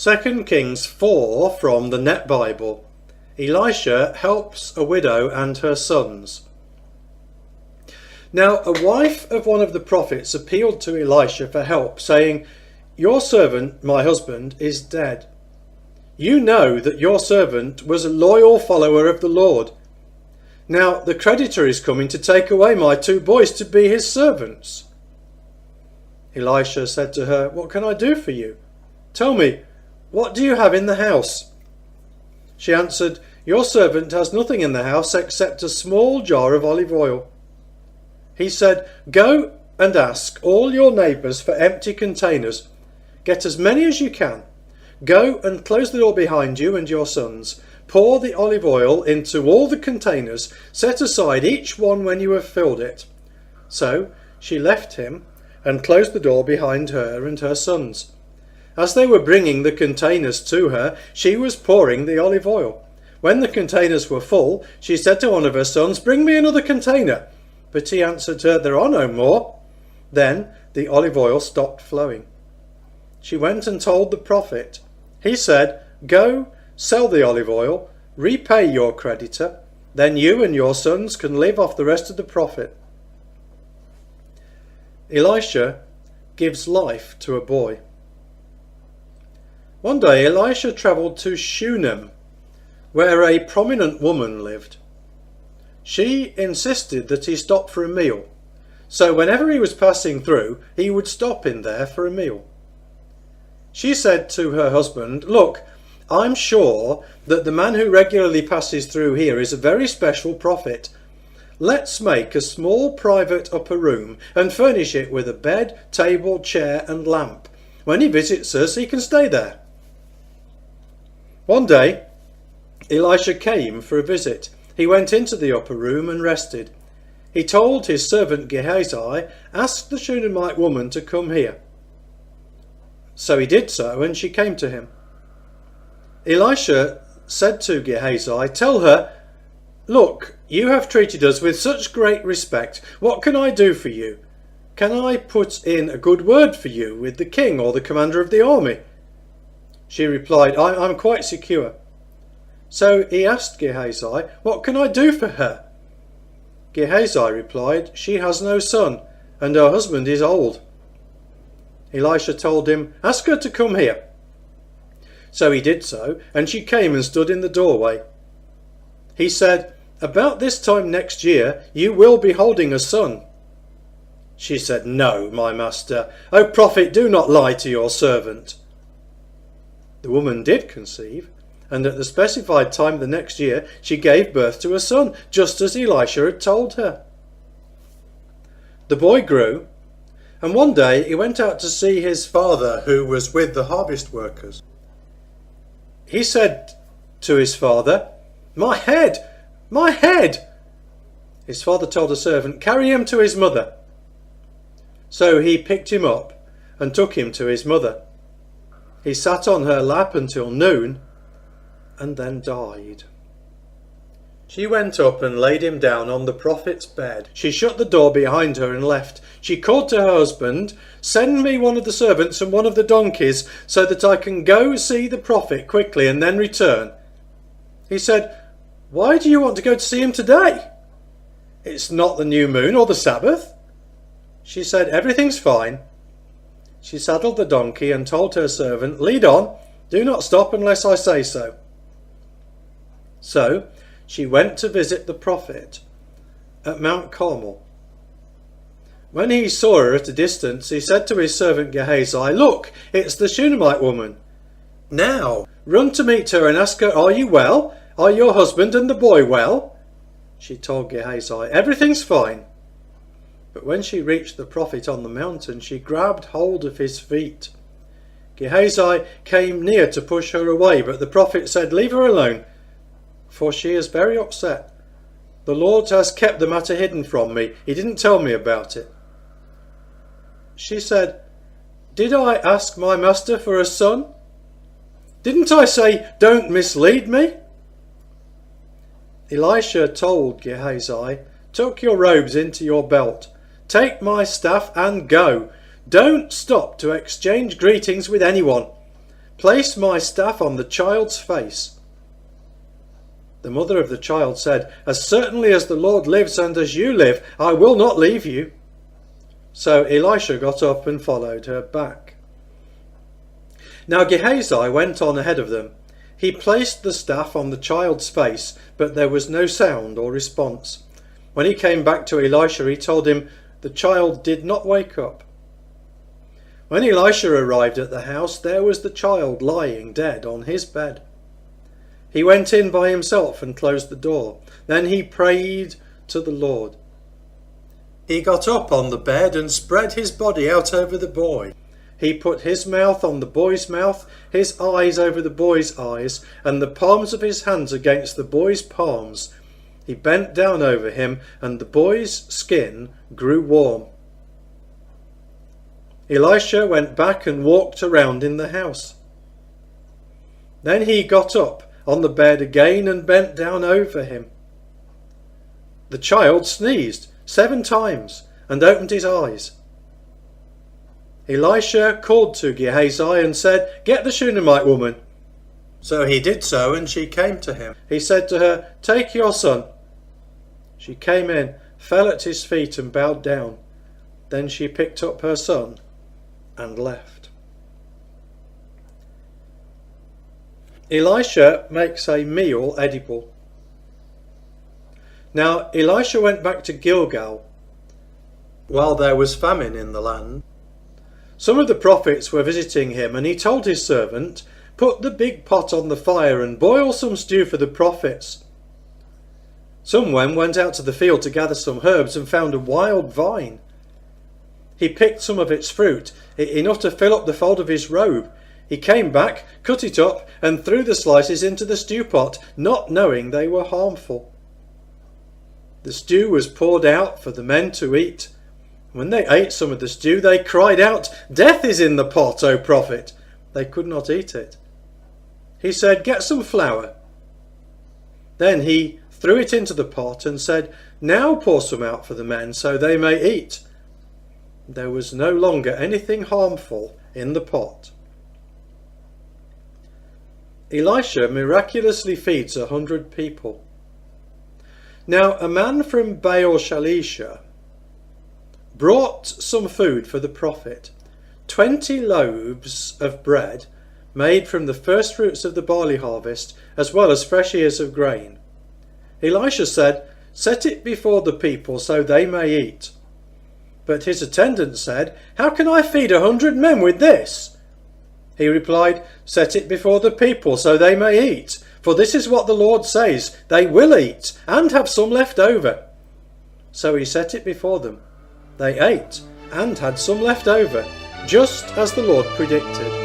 2 Kings 4 from the Net Bible. Elisha helps a widow and her sons. Now a wife of one of the prophets appealed to Elisha for help, saying, "Your servant, my husband, is dead. You know that your servant was a loyal follower of the Lord. Now the creditor is coming to take away my 2 boys to be his servants." Elisha said to her, "What can I do for you? Tell me, what do you have in the house?" She answered, "Your servant has nothing in the house except a small jar of olive oil." He said, "Go and ask all your neighbours for empty containers. Get as many as you can. Go and close the door behind you and your sons. Pour the olive oil into all the containers. Set aside each one when you have filled it." So she left him and closed the door behind her and her sons. As they were bringing the containers to her, she was pouring the olive oil. When the containers were full, she said to one of her sons, "Bring me another container." But he answered her, "There are no more." Then the olive oil stopped flowing. She went and told the prophet. He said, "Go, sell the olive oil, repay your creditor, then you and your sons can live off the rest of the profit." Elisha gives life to a boy. One day Elisha travelled to Shunem, where a prominent woman lived. She insisted that he stop for a meal, so whenever he was passing through, he would stop in there for a meal. She said to her husband, "Look, I'm sure that the man who regularly passes through here is a very special prophet. Let's make a small private upper room and furnish it with a bed, table, chair and lamp. When he visits us, he can stay there." One day, Elisha came for a visit. He went into the upper room and rested. He told his servant Gehazi, "Ask the Shunammite woman to come here." So he did so, and she came to him. Elisha said to Gehazi, "Tell her, 'Look, you have treated us with such great respect. What can I do for you? Can I put in a good word for you with the king or the commander of the army?" She replied, I'm quite secure." So he asked Gehazi, "What can I do for her?" Gehazi replied, "She has no son, and her husband is old." Elisha told him, "Ask her to come here." So he did so, and she came and stood in the doorway. He said, "About this time next year you will be holding a son." She said, "No, my master. O prophet, do not lie to your servant." The woman did conceive, and at the specified time the next year she gave birth to a son, just as Elisha had told her. The boy grew, and one day he went out to see his father, who was with the harvest workers. He said to his father, "My head! My head!" His father told a servant, "Carry him to his mother." So he picked him up and took him to his mother. He sat on her lap until noon and then died. She went up and laid him down on the prophet's bed. She shut the door behind her and left. She called to her husband, "Send me one of the servants and one of the donkeys so that I can go see the prophet quickly and then return." He said, "Why do you want to go to see him today? It's not the new moon or the Sabbath." She said, "Everything's fine." She saddled the donkey and told her servant, "Lead on, do not stop unless I say so." So she went to visit the prophet at Mount Carmel. When he saw her at a distance, he said to his servant Gehazi, "Look, it's the Shunammite woman. Now run to meet her and ask her, 'Are you well? Are your husband and the boy well?'" She told Gehazi, "Everything's fine." But when she reached the prophet on the mountain, she grabbed hold of his feet. Gehazi came near to push her away, but the prophet said, "Leave her alone, for she is very upset. The Lord has kept the matter hidden from me. He didn't tell me about it." She said, "Did I ask my master for a son? Didn't I say, 'Don't mislead me'?" Elisha told Gehazi, "Tuck your robes into your belt. Take my staff and go. Don't stop to exchange greetings with anyone. Place my staff on the child's face." The mother of the child said, "As certainly as the Lord lives and as you live, I will not leave you." So Elisha got up and followed her back. Now Gehazi went on ahead of them. He placed the staff on the child's face, but there was no sound or response. When he came back to Elisha, he told him the child did not wake up. When Elisha arrived at the house, there was the child lying dead on his bed. He went in by himself and closed the door. Then he prayed to the Lord. He got up on the bed and spread his body out over the boy. He put his mouth on the boy's mouth, his eyes over the boy's eyes, and the palms of his hands against the boy's palms. He bent down over him, and the boy's skin grew warm. Elisha went back and walked around in the house. Then he got up on the bed again and bent down over him. The child sneezed 7 times and opened his eyes. Elisha called to Gehazi and said, "Get the Shunammite woman." So he did so, and she came to him. He said to her, "Take your son." She came in, fell at his feet and bowed down. Then she picked up her son and left. Elisha makes a meal edible. Now Elisha went back to Gilgal while there was famine in the land. Some of the prophets were visiting him, and he told his servant, "Put the big pot on the fire and boil some stew for the prophets." Someone went out to the field to gather some herbs and found a wild vine. He picked some of its fruit, enough to fill up the fold of his robe. He came back, cut it up, and threw the slices into the stew pot, not knowing they were harmful. The stew was poured out for the men to eat. When they ate some of the stew, they cried out, "Death is in the pot, O prophet!" They could not eat it. He said, "Get some flour." Then he threw it into the pot and said, "Now pour some out for the men so they may eat." There was no longer anything harmful in the pot. Elisha miraculously feeds 100 people. Now a man from Baal-Shalisha brought some food for the prophet, 20 loaves of bread made from the first fruits of the barley harvest, as well as fresh ears of grain. Elisha said, "Set it before the people so they may eat." But his attendant said, "How can I feed 100 men with this?" He replied, "Set it before the people so they may eat. For this is what the Lord says, they will eat and have some left over." So he set it before them. They ate and had some left over, just as the Lord predicted.